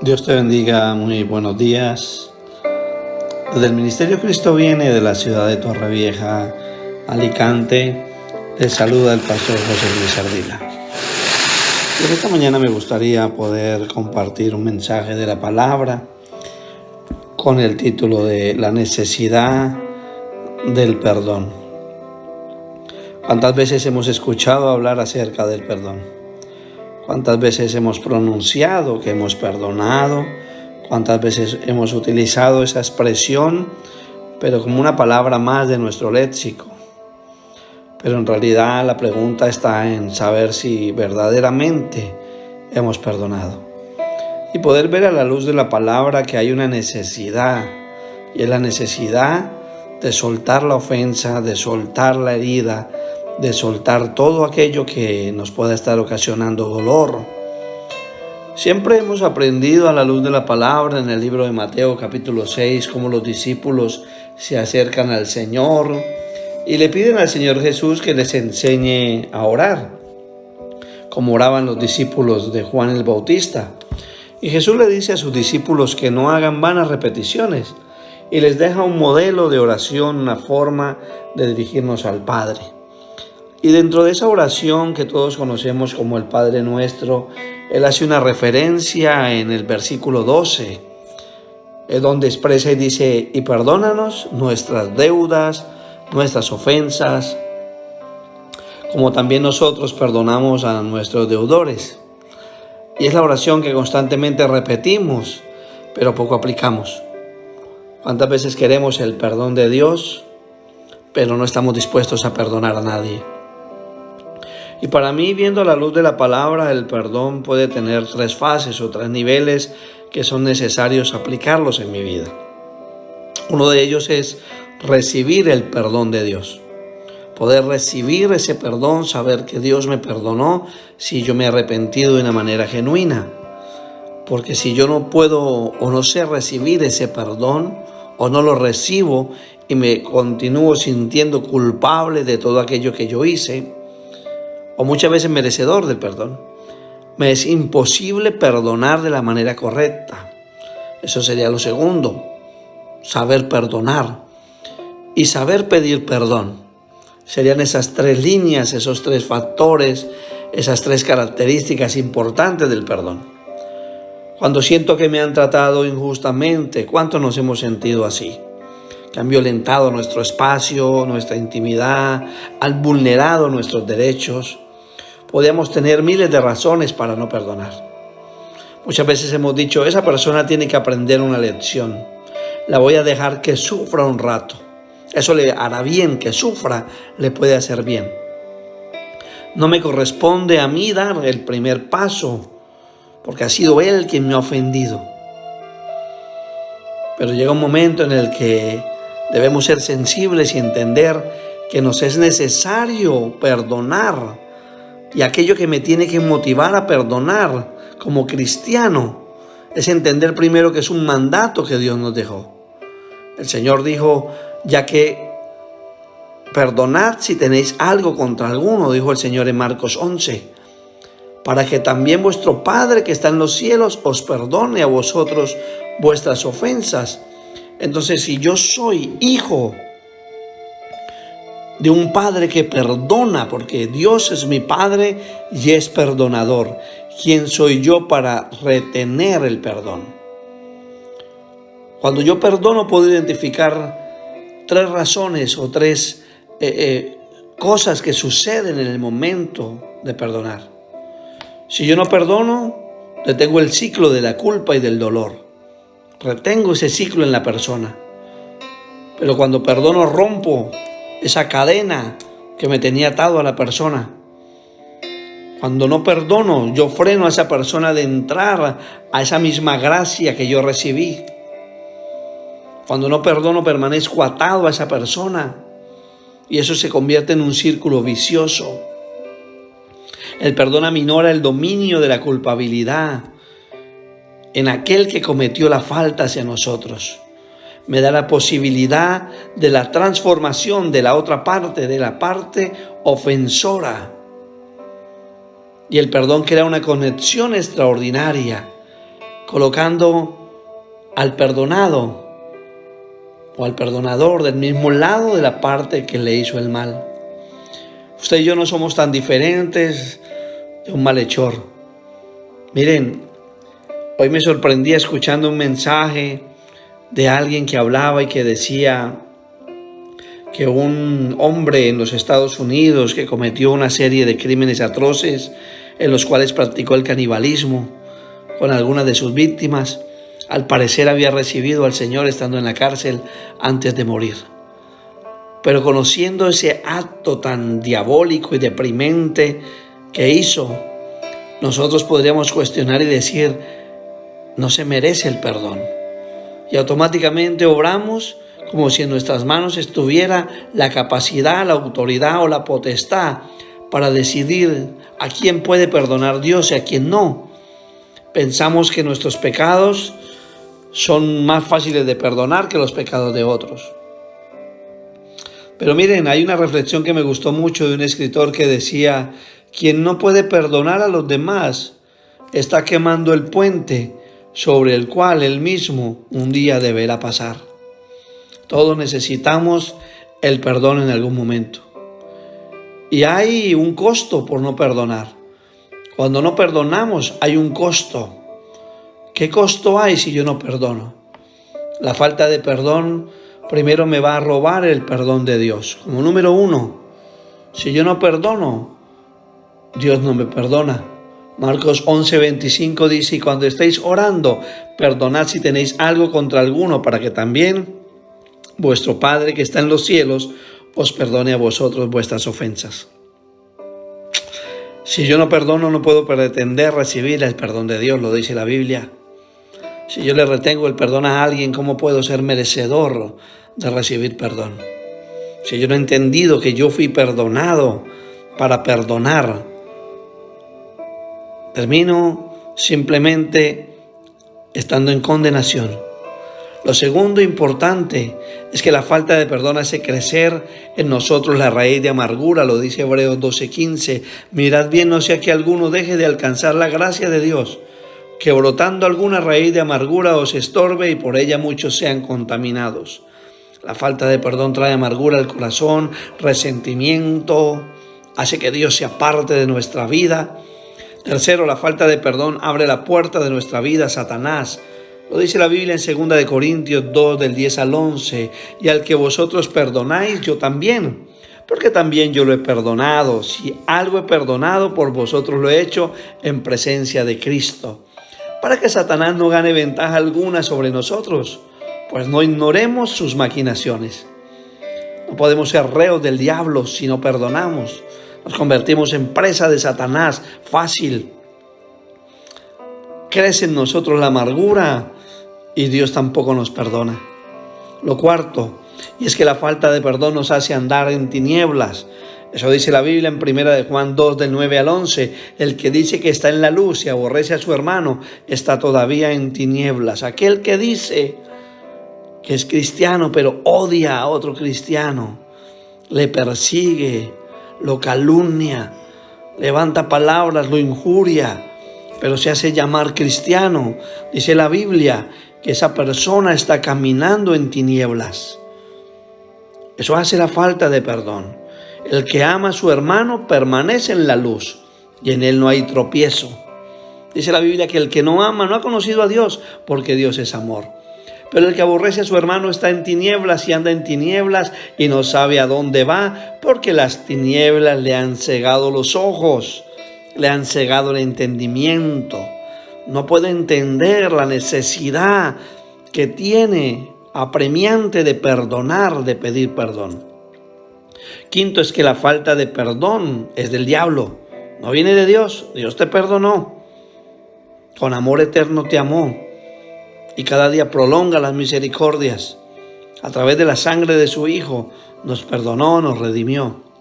Dios te bendiga, muy buenos días. Desde el Ministerio Cristo Viene de la ciudad de Torrevieja, Alicante, les saluda el pastor José Luis Ardila. Y esta mañana me gustaría poder compartir un mensaje de la palabra con el título de La necesidad del perdón. ¿Cuántas veces hemos escuchado hablar acerca del perdón? ¿Cuántas veces hemos pronunciado que hemos perdonado? ¿Cuántas veces hemos utilizado esa expresión, pero como una palabra más de nuestro léxico? Pero en realidad la pregunta está en saber si verdaderamente hemos perdonado. Y poder ver a la luz de la palabra que hay una necesidad, y es la necesidad de soltar la ofensa, de soltar la herida, de soltar todo aquello que nos pueda estar ocasionando dolor. Siempre hemos aprendido a la luz de la palabra en el libro de Mateo capítulo 6 cómo los discípulos se acercan al Señor y le piden al Señor Jesús que les enseñe a orar, como oraban los discípulos de Juan el Bautista. Y Jesús le dice a sus discípulos que no hagan vanas repeticiones y les deja un modelo de oración, una forma de dirigirnos al Padre. Y dentro de esa oración que todos conocemos como el Padre Nuestro, Él hace una referencia en el versículo 12, donde expresa y dice: y perdónanos nuestras deudas, nuestras ofensas, como también nosotros perdonamos a nuestros deudores. Y es la oración que constantemente repetimos, pero poco aplicamos. ¿Cuántas veces queremos el perdón de Dios, pero no estamos dispuestos a perdonar a nadie? Y para mí, viendo la luz de la palabra, el perdón puede tener 3 fases o 3 niveles que son necesarios aplicarlos en mi vida. Uno de ellos es recibir el perdón de Dios. Poder recibir ese perdón, saber que Dios me perdonó si yo me he arrepentido de una manera genuina. Porque si yo no puedo o no sé recibir ese perdón o no lo recibo y me continúo sintiendo culpable de todo aquello que yo hice, o muchas veces merecedor del perdón, me es imposible perdonar de la manera correcta. Eso sería lo segundo, saber perdonar y saber pedir perdón. Serían esas 3 líneas, esos 3 factores, esas 3 características importantes del perdón. Cuando siento que me han tratado injustamente, ¿cuánto nos hemos sentido así? Que han violentado nuestro espacio, nuestra intimidad, han vulnerado nuestros derechos. Podemos tener miles de razones para no perdonar. Muchas veces hemos dicho: esa persona tiene que aprender una lección. La voy a dejar que sufra un rato. Eso le hará bien, que sufra, le puede hacer bien. No me corresponde a mí dar el primer paso, porque ha sido él quien me ha ofendido. Pero llega un momento en el que debemos ser sensibles y entender que nos es necesario perdonar. Y aquello que me tiene que motivar a perdonar como cristiano es entender primero que es un mandato que Dios nos dejó. El Señor dijo: ya que perdonad si tenéis algo contra alguno, dijo el Señor en Marcos 11, para que también vuestro Padre que está en los cielos os perdone a vosotros vuestras ofensas. Entonces, si yo soy hijo de un Padre que perdona, porque Dios es mi Padre y es perdonador, ¿quién soy yo para retener el perdón? Cuando yo perdono, puedo identificar 3 razones o 3 cosas que suceden en el momento de perdonar. Si yo no perdono, detengo el ciclo de la culpa y del dolor. Retengo ese ciclo en la persona. Pero cuando perdono, rompo esa cadena que me tenía atado a la persona. Cuando no perdono, yo freno a esa persona de entrar a esa misma gracia que yo recibí. Cuando no perdono, permanezco atado a esa persona y eso se convierte en un círculo vicioso. El perdón aminora el dominio de la culpabilidad en aquel que cometió la falta hacia nosotros. Me da la posibilidad de la transformación de la otra parte, de la parte ofensora. Y el perdón crea una conexión extraordinaria colocando al perdonado o al perdonador del mismo lado de la parte que le hizo el mal. Usted y yo no somos tan diferentes de un malhechor. Miren, hoy me sorprendí escuchando un mensaje de alguien que hablaba y que decía que un hombre en los Estados Unidos que cometió una serie de crímenes atroces en los cuales practicó el canibalismo con algunas de sus víctimas, al parecer había recibido al Señor estando en la cárcel antes de morir. Pero conociendo ese acto tan diabólico y deprimente que hizo, nosotros podríamos cuestionar y decir, no se merece el perdón. Y automáticamente obramos como si en nuestras manos estuviera la capacidad, la autoridad o la potestad para decidir a quién puede perdonar Dios y a quién no. Pensamos que nuestros pecados son más fáciles de perdonar que los pecados de otros. Pero miren, hay una reflexión que me gustó mucho de un escritor que decía, quien no puede perdonar a los demás está quemando el puente sobre el cual él mismo un día deberá pasar. Todos necesitamos el perdón en algún momento. Y hay un costo por no perdonar. Cuando no perdonamos hay un costo. ¿Qué costo hay si yo no perdono? La falta de perdón primero me va a robar el perdón de Dios. Como número uno, si yo no perdono, Dios no me perdona. Marcos 11:25 dice, y cuando estéis orando, perdonad si tenéis algo contra alguno, para que también vuestro Padre que está en los cielos os perdone a vosotros vuestras ofensas. Si yo no perdono, no puedo pretender recibir el perdón de Dios, lo dice la Biblia. Si yo le retengo el perdón a alguien, ¿cómo puedo ser merecedor de recibir perdón? Si yo no he entendido que yo fui perdonado para perdonar, termino simplemente estando en condenación. Lo segundo importante es que la falta de perdón hace crecer en nosotros la raíz de amargura, lo dice Hebreos 12:15. Mirad bien, no sea que alguno deje de alcanzar la gracia de Dios, que brotando alguna raíz de amargura os estorbe y por ella muchos sean contaminados. La falta de perdón trae amargura al corazón, resentimiento, hace que Dios se aparte de nuestra vida. Tercero, la falta de perdón abre la puerta de nuestra vida a Satanás. Lo dice la Biblia en 2 Corintios 2, del 10 al 11. Y al que vosotros perdonáis, yo también, porque también yo lo he perdonado. Si algo he perdonado, por vosotros lo he hecho en presencia de Cristo, para que Satanás no gane ventaja alguna sobre nosotros, pues no ignoremos sus maquinaciones. No podemos ser reos del diablo si no perdonamos. Nos convertimos en presa de Satanás fácil. Crece en nosotros la amargura y Dios tampoco nos perdona. Lo cuarto, y es que la falta de perdón nos hace andar en tinieblas. Eso dice la Biblia en 1 Juan 2, del 9 al 11. El que dice que está en la luz y aborrece a su hermano está todavía en tinieblas. Aquel que dice que es cristiano pero odia a otro cristiano, le persigue, lo calumnia, levanta palabras, lo injuria, pero se hace llamar cristiano. Dice la Biblia que esa persona está caminando en tinieblas. Eso hace la falta de perdón. El que ama a su hermano permanece en la luz y en él no hay tropiezo. Dice la Biblia que el que no ama no ha conocido a Dios, porque Dios es amor. Pero el que aborrece a su hermano está en tinieblas y anda en tinieblas y no sabe a dónde va, porque las tinieblas le han cegado los ojos, le han cegado el entendimiento. No puede entender la necesidad que tiene apremiante de perdonar, de pedir perdón. Quinto es que la falta de perdón es del diablo, no viene de Dios. Dios te perdonó, con amor eterno te amó y cada día prolonga las misericordias. A través de la sangre de su Hijo nos perdonó, nos redimió.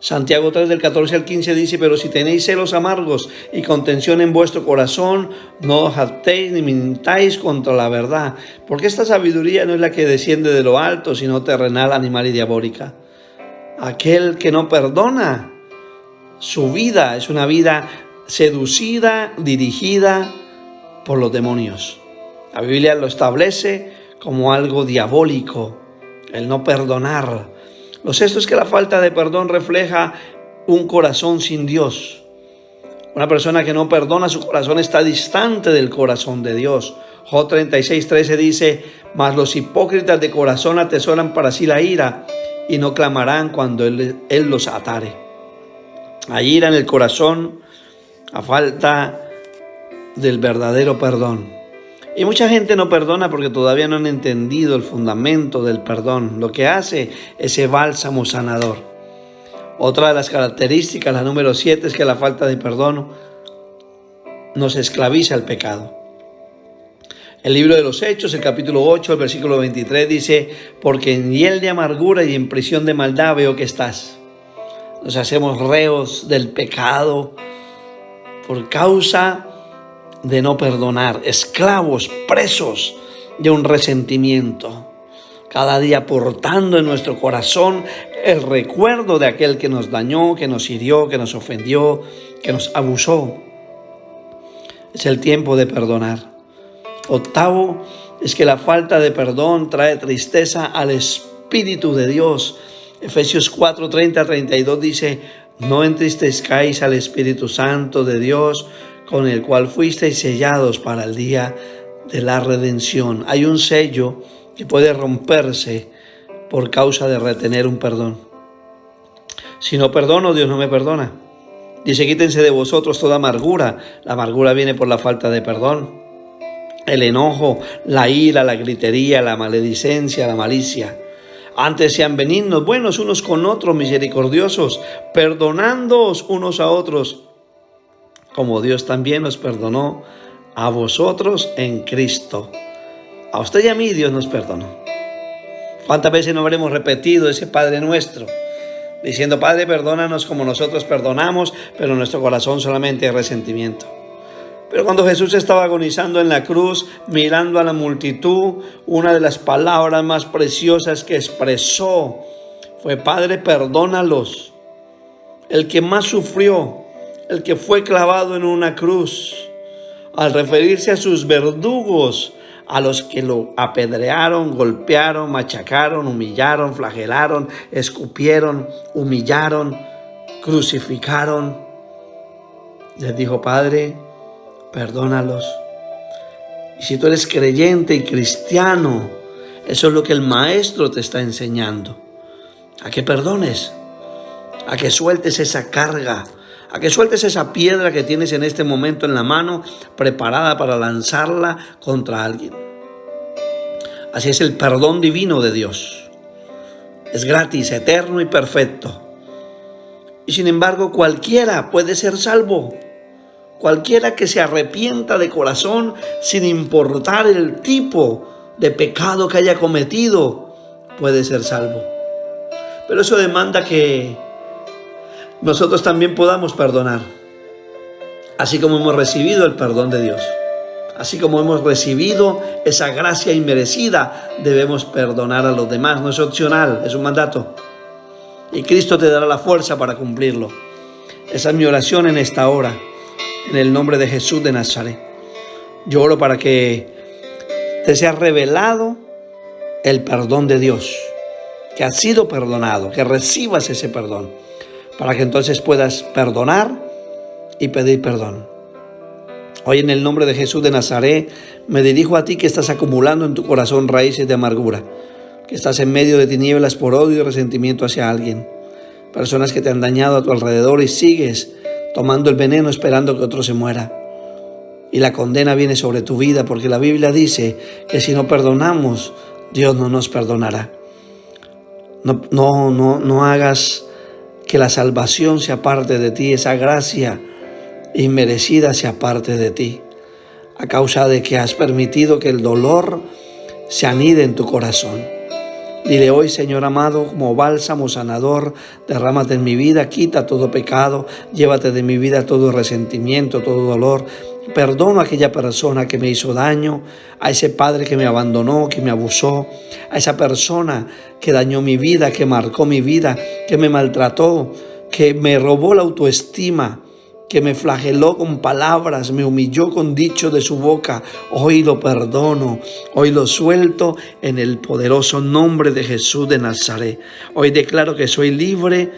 Santiago 3, del 14 al 15 dice, pero si tenéis celos amargos y contención en vuestro corazón, no os jactéis ni mintáis contra la verdad, porque esta sabiduría no es la que desciende de lo alto, sino terrenal, animal y diabólica. Aquel que no perdona, su vida es una vida seducida, dirigida por los demonios. La Biblia lo establece como algo diabólico, el no perdonar. Lo sexto es que la falta de perdón refleja un corazón sin Dios. Una persona que no perdona, su corazón está distante del corazón de Dios. Job 36:13 dice: mas los hipócritas de corazón atesoran para sí la ira y no clamarán cuando Él los atare. Hay ira en el corazón a falta del verdadero perdón. Y mucha gente no perdona porque todavía no han entendido el fundamento del perdón, lo que hace ese bálsamo sanador. Otra de las características, la número 7, es que la falta de perdón nos esclaviza al pecado. El libro de los Hechos, el capítulo 8, el versículo 23 dice: porque en hiel de amargura y en prisión de maldad veo que estás. Nos hacemos reos del pecado por causa de no perdonar, esclavos, presos de un resentimiento. Cada día portando en nuestro corazón el recuerdo de aquel que nos dañó, que nos hirió, que nos ofendió, que nos abusó. Es el tiempo de perdonar. Octavo es que la falta de perdón trae tristeza al Espíritu de Dios. Efesios 4:30-32 dice: no entristezcáis al Espíritu Santo de Dios, con el cual fuisteis sellados para el día de la redención. Hay un sello que puede romperse por causa de retener un perdón. Si no perdono, Dios no me perdona. Dice: quítense de vosotros toda amargura. La amargura viene por la falta de perdón. El enojo, la ira, la gritería, la maledicencia, la malicia. Antes sean benignos, buenos unos con otros, misericordiosos, perdonándoos unos a otros, como Dios también nos perdonó a vosotros en Cristo. A usted y a mí Dios nos perdonó. ¿Cuántas veces no habremos repetido ese Padre Nuestro? Diciendo: Padre, perdónanos como nosotros perdonamos, pero en nuestro corazón solamente hay resentimiento. Pero cuando Jesús estaba agonizando en la cruz, mirando a la multitud, una de las palabras más preciosas que expresó fue: Padre, perdónalos. El que más sufrió, el que fue clavado en una cruz, al referirse a sus verdugos, a los que lo apedrearon, golpearon, machacaron, humillaron, flagelaron, escupieron, humillaron, crucificaron, les dijo: Padre, perdónalos. Y si tú eres creyente y cristiano, eso es lo que el Maestro te está enseñando: a que perdones, a que sueltes esa carga, a que sueltes esa piedra que tienes en este momento en la mano, preparada para lanzarla contra alguien. Así es el perdón divino de Dios. Es gratis, eterno y perfecto. Y sin embargo, cualquiera puede ser salvo. Cualquiera que se arrepienta de corazón, sin importar el tipo de pecado que haya cometido, puede ser salvo. Pero eso demanda que nosotros también podamos perdonar. Así como hemos recibido el perdón de Dios, así como hemos recibido esa gracia inmerecida, debemos perdonar a los demás. No es opcional, es un mandato. Y Cristo te dará la fuerza para cumplirlo. Esa es mi oración en esta hora. En el nombre de Jesús de Nazaret, yo oro para que te sea revelado el perdón de Dios, que has sido perdonado, que recibas ese perdón, para que entonces puedas perdonar y pedir perdón. Hoy, en el nombre de Jesús de Nazaret, me dirijo a ti que estás acumulando en tu corazón raíces de amargura, que estás en medio de tinieblas por odio y resentimiento hacia alguien, personas que te han dañado a tu alrededor y sigues tomando el veneno esperando que otro se muera. Y la condena viene sobre tu vida, porque la Biblia dice que si no perdonamos, Dios no nos perdonará. No hagas que la salvación sea parte de ti, esa gracia inmerecida sea parte de ti, a causa de que has permitido que el dolor se anide en tu corazón. Dile hoy: Señor amado, como bálsamo sanador, derrámate en mi vida, quita todo pecado, llévate de mi vida todo resentimiento, todo dolor. Perdono a aquella persona que me hizo daño, a ese padre que me abandonó, que me abusó, a esa persona que dañó mi vida, que marcó mi vida, que me maltrató, que me robó la autoestima, que me flageló con palabras, me humilló con dicho de su boca, hoy lo perdono, hoy lo suelto en el poderoso nombre de Jesús de Nazaret. Hoy declaro que soy libre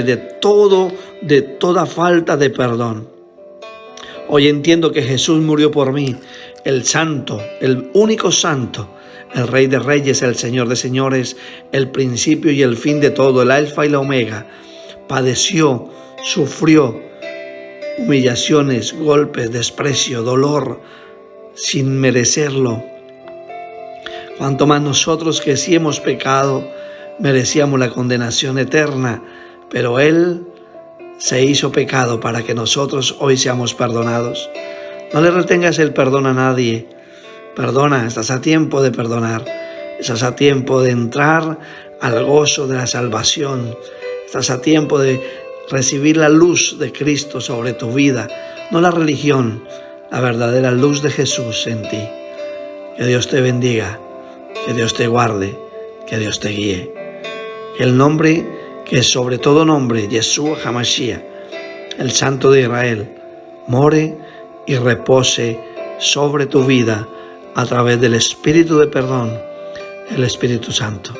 de toda falta de perdón. Hoy entiendo que Jesús murió por mí, el santo, el único santo, el Rey de Reyes, el Señor de Señores, el principio y el fin de todo, el Alfa y la Omega. Padeció, sufrió humillaciones, golpes, desprecio, dolor, sin merecerlo. Cuanto más nosotros que sí hemos pecado, merecíamos la condenación eterna, pero Él se hizo pecado para que nosotros hoy seamos perdonados. No le retengas el perdón a nadie. Perdona, estás a tiempo de perdonar. Estás a tiempo de entrar al gozo de la salvación. Estás a tiempo de recibir la luz de Cristo sobre tu vida, no la religión, la verdadera luz de Jesús en ti. Que Dios te bendiga, que Dios te guarde, que Dios te guíe. Que el nombre que es sobre todo nombre, Yeshua HaMashiach, el Santo de Israel, more y repose sobre tu vida a través del Espíritu de perdón, el Espíritu Santo.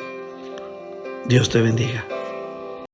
Dios te bendiga.